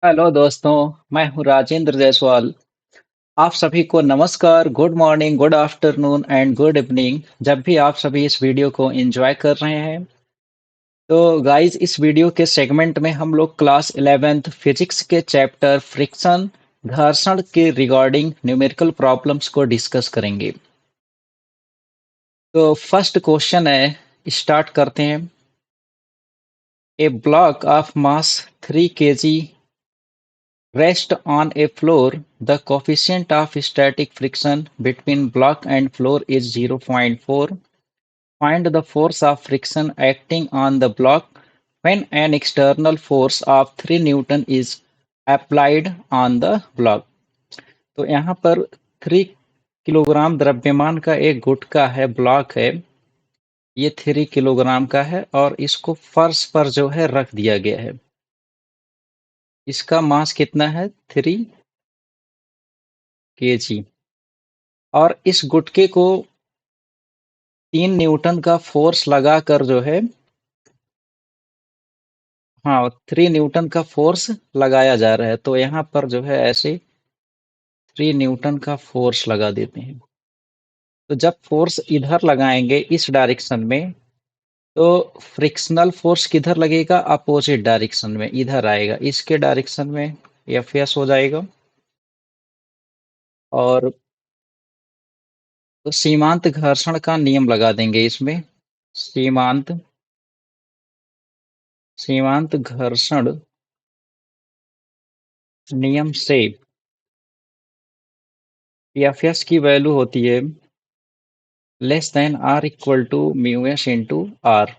Hello दोस्तों। मैं हूं राजेंद्र जायसवाल। आप सभी को नमस्कार, good morning, good afternoon and good evening, जब भी आप सभी इस वीडियो को एंजॉय कर रहे हैं। तो गाइस, इस वीडियो के सेगमेंट में हम लोग क्लास 11th फिजिक्स के चैप्टर फ्रिक्शन, घर्षण के रिगार्डिंग न्यूमेरिकल प्रॉब्लम्स को डिस्कस करेंगे। तो फर्स्ट क्वेश्चन है, स्टार्ट करते हैं। A block of mass 3 kg rest on a floor, the coefficient of static friction between block and floor is 0.4. Find the force of friction acting on the block when an external force of 3 Newton is applied on the block. तो यहाँ पर 3 kilogram द्रव्यमान का एक गुटका है, block है। ये 3 kilogram का है और इसको फर्श पर जो है रख दिया गया है। इसका मास कितना है? 3 kg। और इस गुटके को 3 न्यूटन का फोर्स लगाकर जो है, हाँ, 3 न्यूटन का फोर्स लगाया जा रहा है। तो यहाँ पर जो है ऐसे 3 न्यूटन का फोर्स लगा देते हैं। तो जब फोर्स इधर लगाएंगे इस डायरेक्शन में, तो फ्रिक्शनल फोर्स किधर लगेगा? अपोजिट डायरेक्शन में, इधर आएगा, इसके डायरेक्शन में एफ एस हो जाएगा। और तो सीमांत घर्षण का नियम लगा देंगे इसमें। सीमांत सीमांत घर्षण नियम से एफ एस की वैल्यू होती है less than are equal to mu S into R.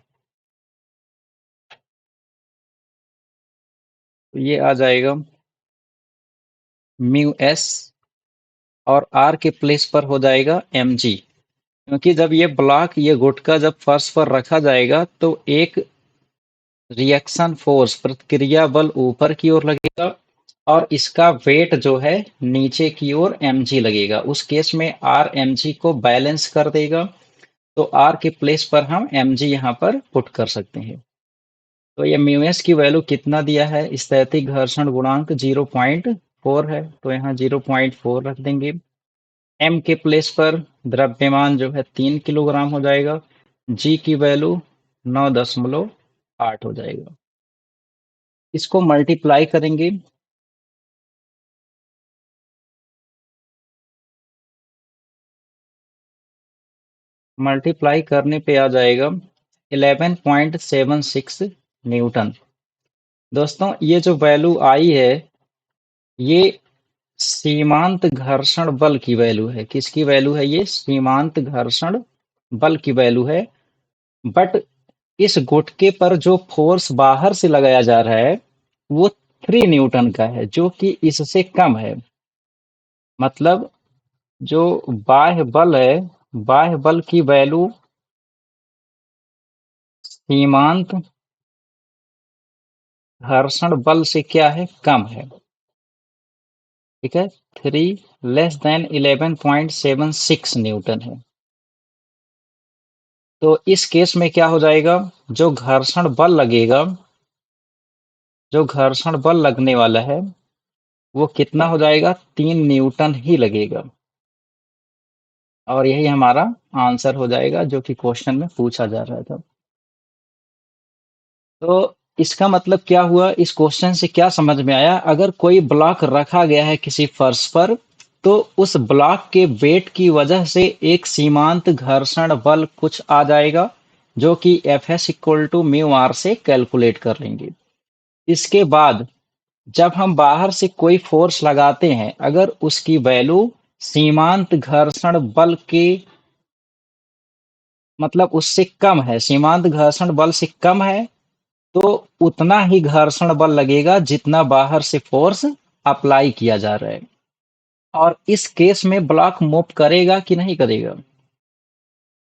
तो ये आ जाएगा म्यू एस, और आर के प्लेस पर हो जाएगा एम जी। क्योंकि जब ये ब्लॉक, ये गुटका जब फर्श पर रखा जाएगा तो एक रिएक्शन फोर्स, प्रतिक्रिया बल ऊपर की ओर लगेगा और इसका वेट जो है नीचे की ओर एम जी लगेगा। उस केस में आर एम जी को बैलेंस कर देगा। तो आर के प्लेस पर हम एम जी यहाँ पर पुट कर सकते हैं। तो ये म्यू एस की वैल्यू कितना दिया है? स्थैतिक घर्षण गुणांक 0.4 है, तो यहाँ 0.4 रख देंगे। एम के प्लेस पर द्रव्यमान जो है 3 किलोग्राम हो जाएगा। जी की वैल्यू 9.8 हो जाएगा। इसको मल्टीप्लाई करेंगे। मल्टीप्लाई करने पे आ जाएगा 11.76 न्यूटन। दोस्तों, ये जो वैल्यू आई है, ये सीमांत घर्षण बल की वैल्यू है। किसकी वैल्यू है? ये सीमांत घर्षण बल की वैल्यू है। बट इस गुटके पर जो फोर्स बाहर से लगाया जा रहा है, वो 3 न्यूटन का है, जो कि इससे कम है। मतलब जो बाह्य बल है, बाह्य बल की वैल्यू सीमांत घर्षण बल से क्या है? कम है। ठीक है, 3 लेस देन 11.76 न्यूटन है। तो इस केस में क्या हो जाएगा? जो घर्षण बल लगेगा, जो घर्षण बल लगने वाला है, वो कितना हो जाएगा? 3 न्यूटन ही लगेगा। और यही हमारा आंसर हो जाएगा, जो कि क्वेश्चन में पूछा जा रहा था। तो इसका मतलब क्या हुआ? इस क्वेश्चन से क्या समझ में आया? अगर कोई ब्लॉक रखा गया है किसी फर्श पर, तो उस ब्लॉक के वेट की वजह से एक सीमांत घर्षण बल कुछ आ जाएगा, जो कि F S equal to mu R से कैलकुलेट कर लेंगे। इसके बाद जब हम बाहर से कोई फोर्स लगाते हैं, अगर उसकी वैल्यू सीमांत घर्षण बल के, मतलब उससे कम है, सीमांत घर्षण बल से कम है, तो उतना ही घर्षण बल लगेगा जितना बाहर से फोर्स अप्लाई किया जा रहा है। और इस केस में ब्लॉक मूव करेगा कि नहीं करेगा?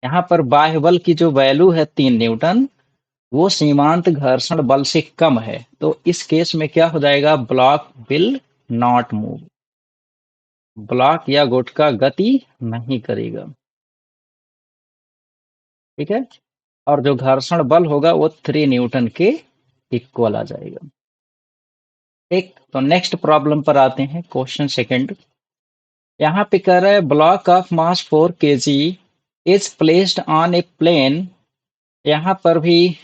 यहाँ पर बाह्य बल की जो वैल्यू है 3 न्यूटन, वो सीमांत घर्षण बल से कम है। तो इस केस में क्या हो जाएगा? Block will not move. Block या गुटका गति नहीं करेगा। ठीक है। और जो घर्षण बल होगा वो 3 न्यूटन के इक्वल आ जाएगा। ठीक, तो नेक्स्ट प्रॉब्लम पर आते हैं, क्वेश्चन सेकंड। यहाँ पे कह रहा है block of mass 4 kg is placed on a plane. यहाँ पर भी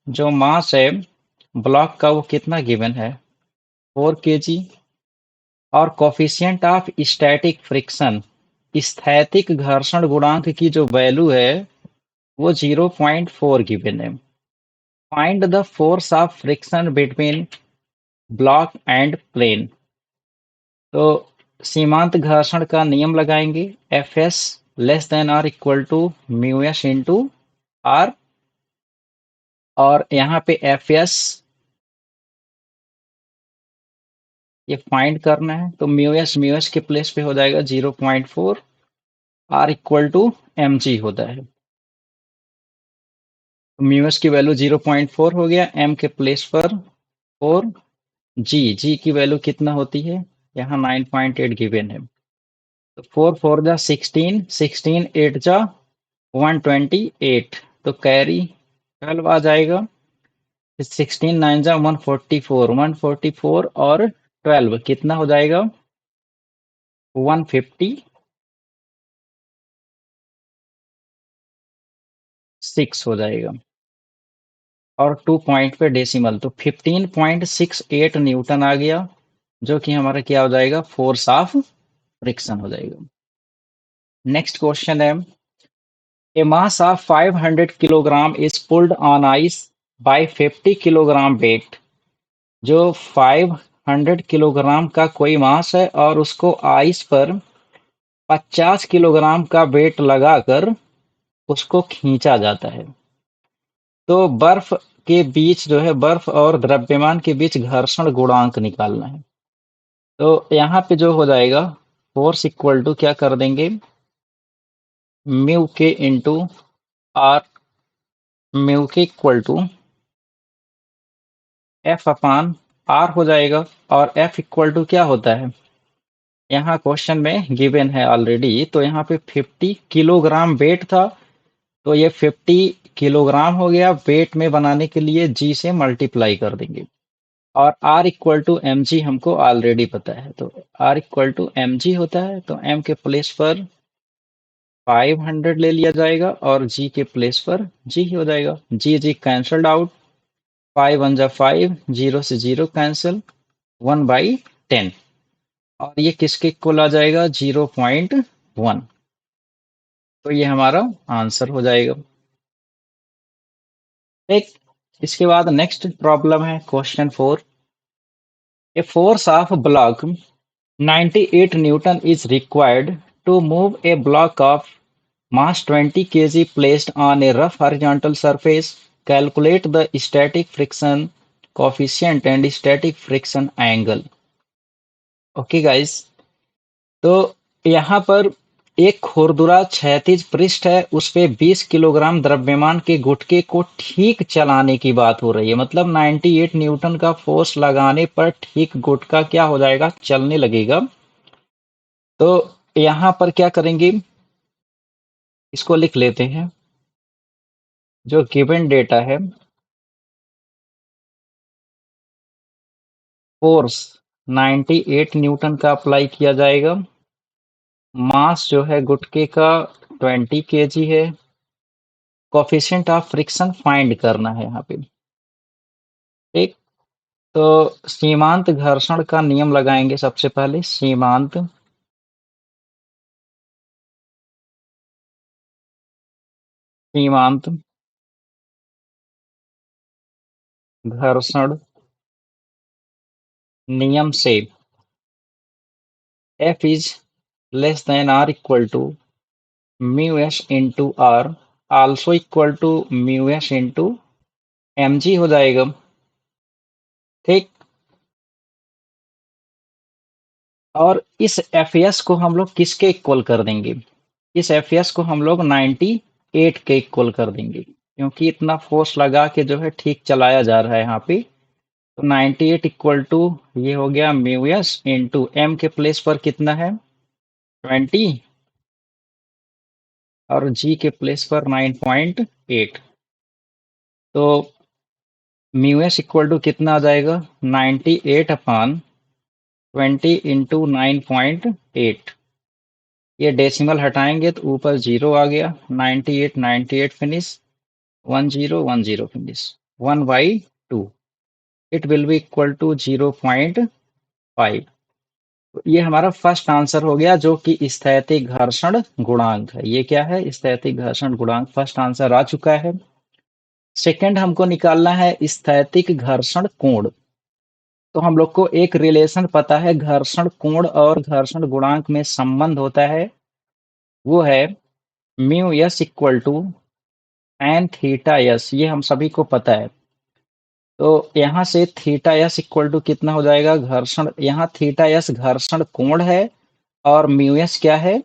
जो मास है ब्लॉक का वो कितना गिवन है, 4 kg। और कोफिशिएंट ऑफ स्टैटिक फ्रिक्शन, स्थैतिक घर्षण गुणांक की जो वैल्यू है वो 0.4 गिवन है। Find the force of friction between block and plane. तो सीमांत घर्षण का नियम लगाएंगे, एफ एस लेस देन और equal to mu S into R. और यहाँ पे एफ एस ये फाइंड करना है, तो म्यू एस के प्लेस पे हो जाएगा 0.4, R equal to M G होता है। म्यू एस की वैल्यू 0.4 हो गया, एम के प्लेस पर 4, जी की वैल्यू कितना होती है, यहाँ 9.8 गिवन है। तो 4 4 जा 16, 16 8 जा 128, तो कैरी 12 आ जाएगा। 16 9 जा 144, 144 और 12 कितना हो जाएगा, 156 हो जाएगा। और 2 पॉइंट पे डेसिमल, तो 15.68 न्यूटन आ गया, जो कि हमारा क्या हो जाएगा, फोर्स ऑफ फ्रिक्शन हो जाएगा। नेक्स्ट क्वेश्चन है, a mass of 500 kilogram is pulled on ice by 50 kilogram weight. जो 500 किलोग्राम का कोई मास है और उसको आइस पर 50 किलोग्राम का वेट लगाकर उसको खींचा जाता है। तो बर्फ के बीच जो है, बर्फ और द्रव्यमान के बीच घर्षण गुणांक निकालना है। तो यहाँ पे जो हो जाएगा, फोर्स इक्वल टू क्या कर देंगे, म्यू के इंटू आर। म्यू के equal to F upon R हो जाएगा। और एफ इक्वल टू क्या होता है, यहाँ क्वेश्चन में गिवन है ऑलरेडी, तो यहाँ पे 50 किलोग्राम वेट था, तो ये 50 किलोग्राम हो गया। वेट में बनाने के लिए जी से मल्टीप्लाई कर देंगे। और R equal to M G हमको ऑलरेडी पता है, तो R equal to M G होता है, तो एम के प्लेस पर 500 ले लिया जाएगा और जी के प्लेस पर जी हो जाएगा। जी जी कैंसल्ड आउट, 5 1 जा 5, 0 से 0 कैंसिल, 1/10। और ये किसके इक्वल आ जाएगा, 0.1। तो ये हमारा आंसर हो जाएगा। एक, इसके बाद नेक्स्ट प्रॉब्लम है question 4। A force of block 98 newton is required to move a block of mass 20 kg placed on a rough horizontal surface. Calculate the static friction coefficient and static friction angle. Okay guys, तो यहाँ पर एक खुरदुरा क्षैतिज पृष्ठ है, उस पे 20 किलोग्राम द्रव्यमान के गुटके को ठीक चलाने की बात हो रही है। मतलब 98 न्यूटन का फोर्स लगाने पर ठीक गुटका क्या हो जाएगा, चलने लगेगा। तो यहाँ पर क्या करेंगे, इसको लिख लेते हैं। जो गिवन डेटा है, फोर्स 98 न्यूटन का अप्लाई किया जाएगा। मास जो है गुटके का 20 केजी है। कोफिशिएंट ऑफ फ्रिक्शन फाइंड करना है यहाँ पे। ठीक, तो सीमांत घर्षण का नियम लगाएंगे सबसे पहले। सीमांत घर्षण नियम से F is less than are equal to mu S into R, also equal to mu S into M G हो जाएगा। ठीक, और इस एफ एस को हम लोग किसके इक्वल कर देंगे, इस एफ एस को हम लोग 98 के इक्वल कर देंगे, क्योंकि इतना फोर्स लगा के जो है ठीक चलाया जा रहा है यहाँ पे। तो 98 इक्वल टू ये हो गया म्यू एस इंटू एम के प्लेस पर कितना है, 20, और जी के प्लेस पर 9.8। तो म्यू एस इक्वल टू कितना आ जाएगा 98 अपॉन 20 इंटू 9.8। ये डेसिमल हटाएंगे तो ऊपर जीरो आ गया। 98 98 finish 10 10 finish 1/2 it will be equal to 0.5। तो ये हमारा फर्स्ट आंसर हो गया जो कि स्थैतिक घर्षण गुणांक है। ये क्या है? स्थैतिक घर्षण गुणांक। फर्स्ट आंसर आ चुका है। सेकंड हमको निकालना है स्थैतिक घर्षण कोण। तो हम लोग को एक रिलेशन पता है, घर्षण कोण और घर्षण गुणांक में संबंध होता है, वो है mu s equal to N theta s. ये हम सभी को पता है। तो यहाँ से थीटा एस इक्वल टू कितना हो जाएगा? घर्षण, यहाँ थीटा एस घर्षण कोण है और म्यू एस क्या है?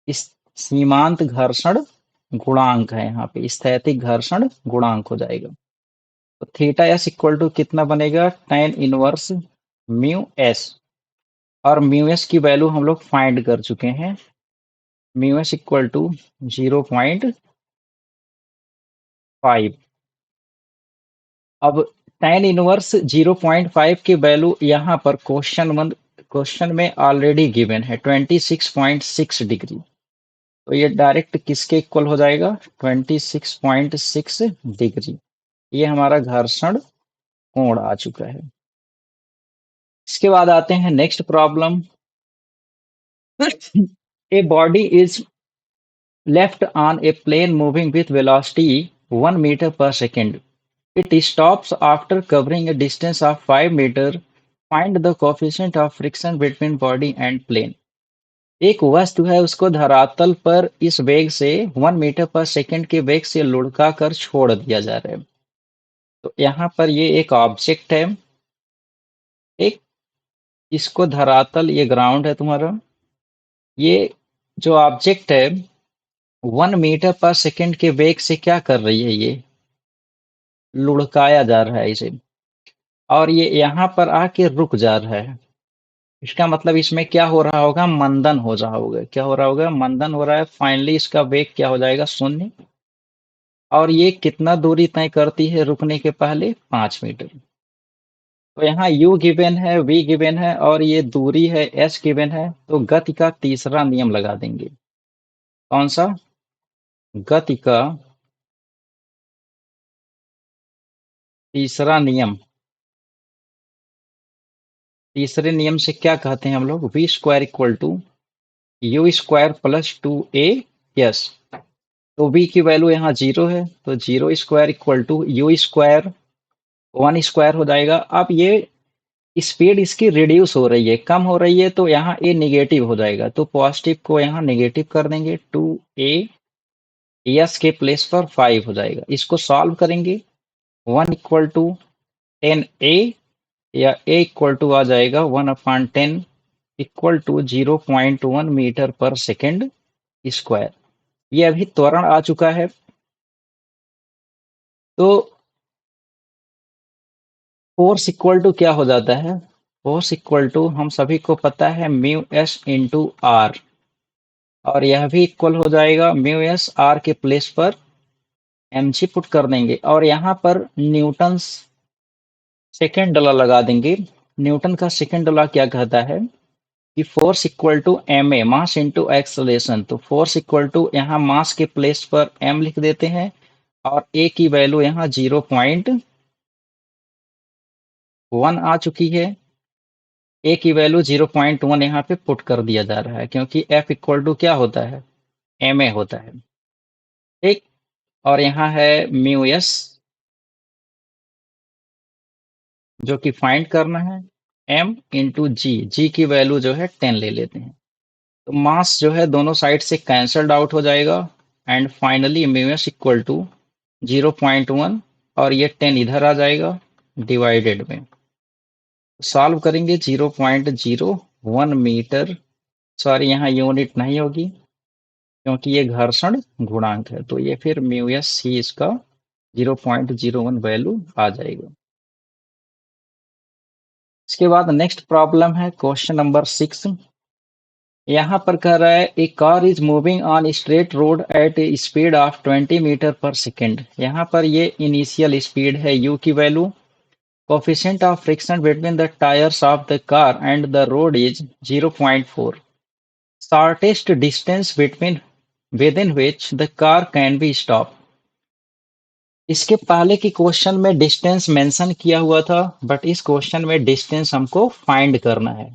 इस सीमांत घर्षण गुणांक है। यहाँ पे स्थैतिक घर्षण गुणांक हो जाएगा। तो थीटा एस इक्वल टू कितना बनेगा? tan inverse mu S. और म्यू एस की वैल्यू हम लोग फाइंड कर चुके हैं। Mu s equal to 0.5। अब tan इनवर्स 0.5 की वैल्यू यहाँ पर क्वेश्चन में ऑलरेडी गिवन है 26.6 डिग्री। तो ये डायरेक्ट किसके इक्वल हो जाएगा? 26.6 डिग्री। ये हमारा घर्षण कोण आ चुका है। इसके बाद आते हैं next problem. A body is left on a plane moving with velocity 1 meter per second. It stops after covering a distance of 5 meter. Find the coefficient of friction between body and plane. एक वस्तु है, उसको धरातल पर इस वेग से 1 metre पर सेकंड के वेग से लुढ़का कर छोड़ दिया जा रहा है। तो यहाँ पर ये एक ऑब्जेक्ट है, एक, इसको धरातल, ये ग्राउंड है तुम्हारा। ये जो ऑब्जेक्ट है 1 मीटर पर सेकंड के वेग से क्या कर रही है? ये लुढ़काया जा रहा है इसे, और ये यहाँ पर आके रुक जा रहा है। इसका मतलब इसमें क्या हो रहा होगा? मंदन हो रहा होगा। क्या हो रहा होगा? मंदन हो रहा है। फाइनली इसका वेग क्या हो जाएगा? 0। और ये कितना दूरी तय करती है रुकने के पहले? 5 मीटर। तो यहाँ u गिवन है, v गिवन है, और ये दूरी है s गिवन है। तो गति का तीसरा नियम लगा देंगे। कौन सा? गति का तीसरा नियम। तीसरे नियम से क्या कहते हैं हम लोग? V square equal to u square plus 2a। तो v की वैल्यू यहाँ 0 है, तो 0 square equal to u square 1 square हो जाएगा। अब ये स्पीड इसकी रिड्यूस हो रही है, कम हो रही है, तो यहाँ a निगेटिव हो जाएगा। तो पॉजिटिव को यहाँ निगेटिव कर देंगे। 2a s के प्लेस पर 5 हो जाएगा। इसको सॉल्व करेंगे। 1 इक्वल टू 10a, या a इक्वल टू आ जाएगा 1/10 equal to 0.1 metre per second square. ये अभी त्वरण आ चुका है। तो फोर्स इक्वल टू क्या हो जाता है? फोर्स इक्वल टू हम सभी को पता है म्यू एस इंटू आर, और यह भी इक्वल हो जाएगा म्यू एस। आर के प्लेस पर mg पुट कर देंगे, और यहाँ पर न्यूटन सेकेंड लॉ लगा देंगे। न्यूटन का सेकेंड लॉ क्या कहता है कि force equal to m a, mass into acceleration. तो फोर्स इक्वल टू यहाँ मास के प्लेस पर m लिख देते हैं, और a की वैल्यू यहाँ 0.1 आ चुकी है। a की वैल्यू 0.1 यहाँ पे पुट कर दिया जा रहा है, क्योंकि f इक्वल टू क्या होता है? ma होता है। ठीक। और यहाँ है म्यू एस जो कि फाइंड करना है। m इंटू जी, जी की वैल्यू जो है 10 ले लेते हैं। तो मास जो है दोनों साइड से कैंसल्ड आउट हो जाएगा, and finally mu s equal to 0.1, और ये 10 इधर आ जाएगा डिवाइडेड में। सॉल्व करेंगे 0.01 मीटर, सॉरी यहाँ यूनिट नहीं होगी क्योंकि ये घर्षण गुणांक है। तो ये फिर म्यू एस सी इसका 0.01 वैल्यू आ जाएगा। इसके बाद नेक्स्ट प्रॉब्लम है क्वेश्चन नंबर 6। यहाँ पर कह रहा है a car is moving on straight road at a speed of 20 metre per second. यहाँ पर ये इनिशियल स्पीड है u की value, Coefficient of friction between the tires of the car and the road is 0.4. Shortest distance between within which the car can be stopped. इसके पहले की question में distance mention किया हुआ था, बट इस क्वेश्चन में डिस्टेंस हमको फाइंड करना है।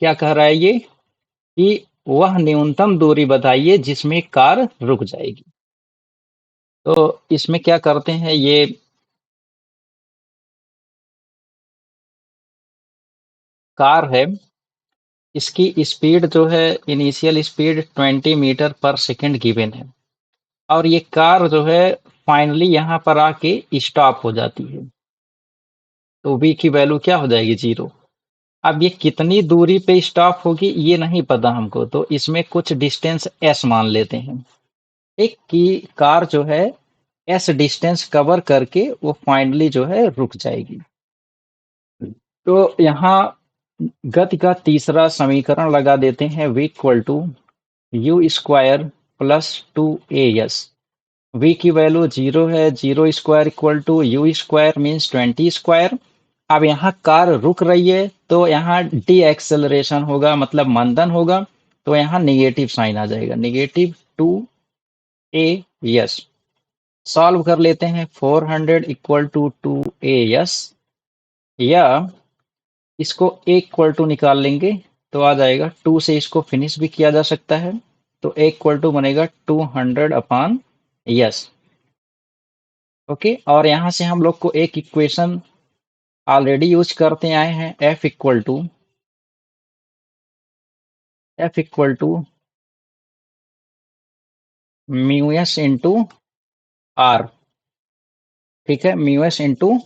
क्या कह रहा है ये कि वह न्यूनतम दूरी बताइए जिसमें कार रुक जाएगी। तो इसमें क्या करते हैं, ये कार है, इसकी स्पीड जो है इनिशियल स्पीड 20 मीटर पर सेकंड गिवन है और ये कार जो है फाइनली यहाँ पर आके स्टॉप हो जाती है। तो v की वैल्यू क्या हो जाएगी 0। अब ये कितनी दूरी पे स्टॉप होगी ये नहीं पता हमको, तो इसमें कुछ डिस्टेंस s मान लेते हैं। एक की कार जो है s डिस्टेंस कवर करके वो फाइनली जो है रुक जाएगी। तो यहाँ गति का तीसरा समीकरण लगा देते हैं v equal to u square plus 2as। v की वैल्यू 0 है, 0 square equal to u square means 20 square. अब यहाँ कार रुक रही है तो यहाँ डी एक्सेलरेशन होगा, मतलब मंदन होगा, तो यहाँ निगेटिव साइन आ जाएगा, निगेटिव 2as। सॉल्व कर लेते हैं, 400 इक्वल टू 2as, या इसको a इक्वल टू निकाल लेंगे तो आ जाएगा 2 से इसको फिनिश भी किया जा सकता है, तो a इक्वल टू बनेगा 200 अपॉन यस। ओके, और यहाँ से हम लोग को एक इक्वेशन ऑलरेडी यूज करते आए हैं, f equal to mu S into r. ठीक है, mu S into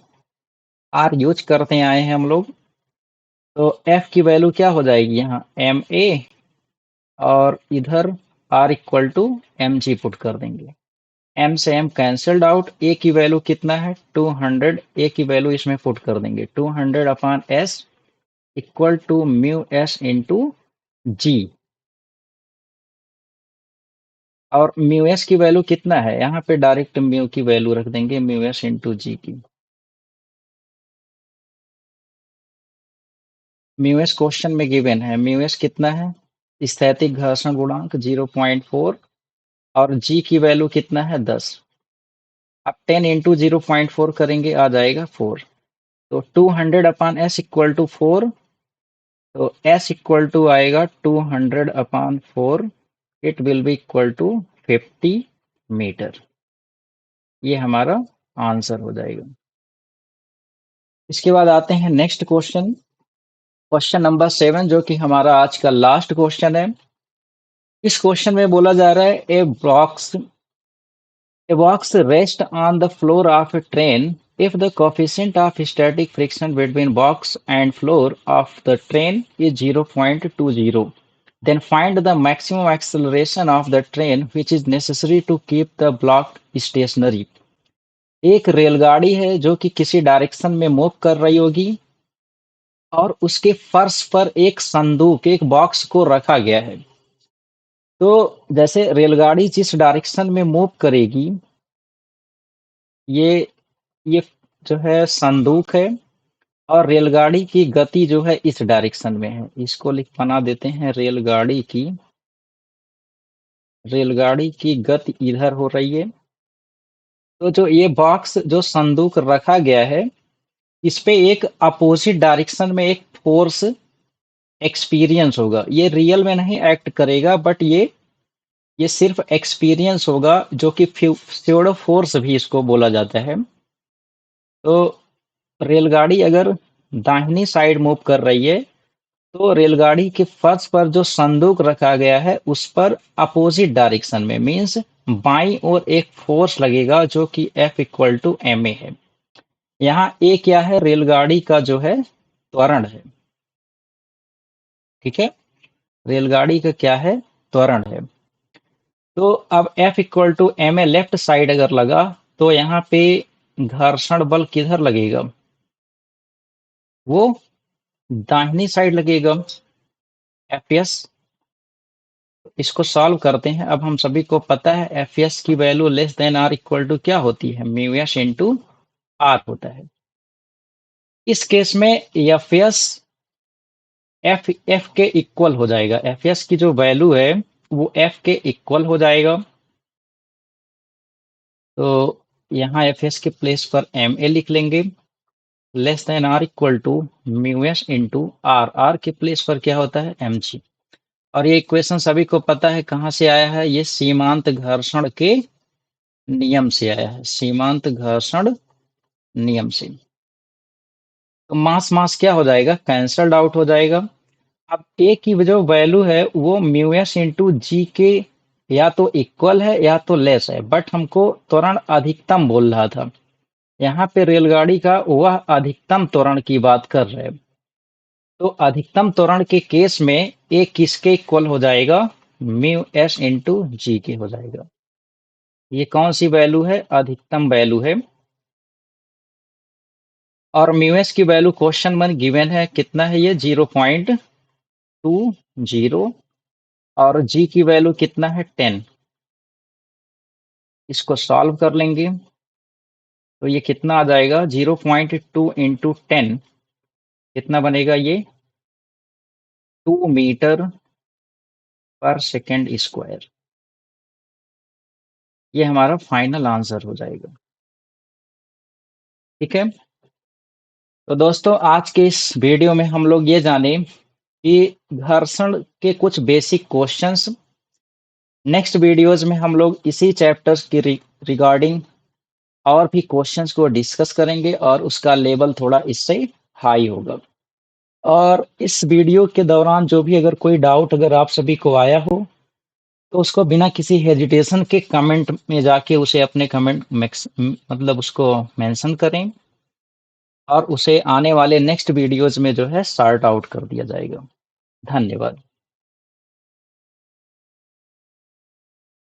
r use करते आए हैं हम लोग। तो f की वैल्यू क्या हो जाएगी यहाँ एम ए, और इधर r equal to M g put कर देंगे। m से m कैंसल्ड आउट, a की वैल्यू कितना है 200, a की वैल्यू इसमें पुट कर देंगे 200 upon s equal to mu S into g. और म्यू एस की वैल्यू कितना है, यहाँ पे डायरेक्ट म्यू की वैल्यू रख देंगे, म्यू एस इंटू जी की। म्यू एस क्वेश्चन में गिवन है, म्यू एस कितना है, स्थैतिक घर्षण गुणांक 0.4, और जी की वैल्यू कितना है 10। अब 10 इंटू 0.4 करेंगे आ जाएगा 4। तो 200 अपॉन एस इक्वल टू 4, तो एस इक्वल टू आएगा 200 upon 4, it will be equal to 50 metre. ये हमारा आंसर हो जाएगा। इसके बाद आते हैं नेक्स्ट क्वेश्चन, क्वेश्चन नंबर 7, जो कि हमारा आज का लास्ट क्वेश्चन है। इस क्वेश्चन में बोला जा रहा है a box rest on the floor of a train if the coefficient of static friction between box and floor of the train is 0.20, then find the maximum acceleration of the train which is necessary to keep the block stationary। एक रेलगाड़ी है जो कि किसी direction में move कर रही होगी और उसके फर्श पर एक संदूक, एक बॉक्स को रखा गया है। तो जैसे रेलगाड़ी जिस डायरेक्शन में मूव करेगी, ये ये जो है संदूक है, और रेलगाड़ी की गति जो है इस डायरेक्शन में है। इसको लिख बना देते हैं, रेलगाड़ी की गति इधर हो रही है। तो जो ये बॉक्स जो संदूक रखा गया है, इस पे एक अपोजिट डायरेक्शन में एक फोर्स एक्सपीरियंस होगा। ये रियल में नहीं एक्ट करेगा, बट ये सिर्फ एक्सपीरियंस होगा, जो कि स्यूडो फोर्स भी इसको बोला जाता है। तो रेलगाड़ी अगर दाहिनी साइड मूव कर रही है, तो रेलगाड़ी के फर्श पर जो संदूक रखा गया है उस पर अपोजिट डायरेक्शन में मींस बाईं ओर एक फोर्स लगेगा, जो कि F equal to m a है। यहाँ ए क्या है, रेलगाड़ी का जो है त्वरण है। ठीक है, रेलगाड़ी का क्या है, त्वरण है। तो अब F equal to m a left side अगर लगा, तो यहाँ पे घर्षण बल किधर लगेगा, वो दाहिनी साइड लगेगा, एफ एस। इसको सॉल्व करते हैं। अब हम सभी को पता है एफ एस की value less than are equal to क्या होती है, म्यू एस इंटू आर होता है। इस केस में एफ एस एफ के इक्वल हो जाएगा। एफ एस की जो वैल्यू है वो एफ के इक्वल हो जाएगा। तो यहाँ एफ एस के प्लेस पर एम ए लिख लेंगे। Less than are equal to mu S into r. R के प्लेस पर क्या होता है, एम जी। और ये इक्वेशन सभी को पता है कहाँ से आया है, ये सीमांत घर्षण के नियम से आया है, सीमांत घर्षण नियम से। तो मास मास क्या हो जाएगा, कैंसल्ड आउट हो जाएगा। अब ए की जो वैल्यू है वो म्यू एस इंटू जी के या तो इक्वल है या तो लेस है, बट हमको त्वरण अधिकतम बोल रहा था। यहाँ पे रेलगाड़ी का वह अधिकतम त्वरण की बात कर रहे हैं। तो अधिकतम त्वरण के केस में ए किसके इक्वल हो जाएगा, म्यू एस इंटू जी के हो जाएगा। ये कौन सी वैल्यू है, अधिकतम वैल्यू है। और म्यू एस की वैल्यू क्वेश्चन में गिवन है, कितना है ये 0.20। और जी की वैल्यू कितना है 10। इसको सॉल्व कर लेंगे तो ये कितना आ जाएगा, 0.2 इंटू 10 कितना बनेगा ये, 2 मीटर पर सेकेंड स्क्वायर। ये हमारा फाइनल आंसर हो जाएगा। ठीक है। तो दोस्तों आज के इस वीडियो में हम लोग ये जाने कि घर्षण के कुछ बेसिक क्वेश्चंस। नेक्स्ट वीडियोज में हम लोग इसी चैप्टर्स की रिगार्डिंग और भी क्वेश्चंस को डिस्कस करेंगे और उसका लेवल थोड़ा इससे हाई होगा। और इस वीडियो के दौरान जो भी अगर कोई डाउट अगर आप सभी को आया हो तो उसको बिना किसी हेजिटेशन के कमेंट में जाके उसे अपने कमेंट मतलब उसको मेंशन करें और उसे आने वाले नेक्स्ट वीडियोज में जो है सॉर्ट आउट कर दिया जाएगा। धन्यवाद।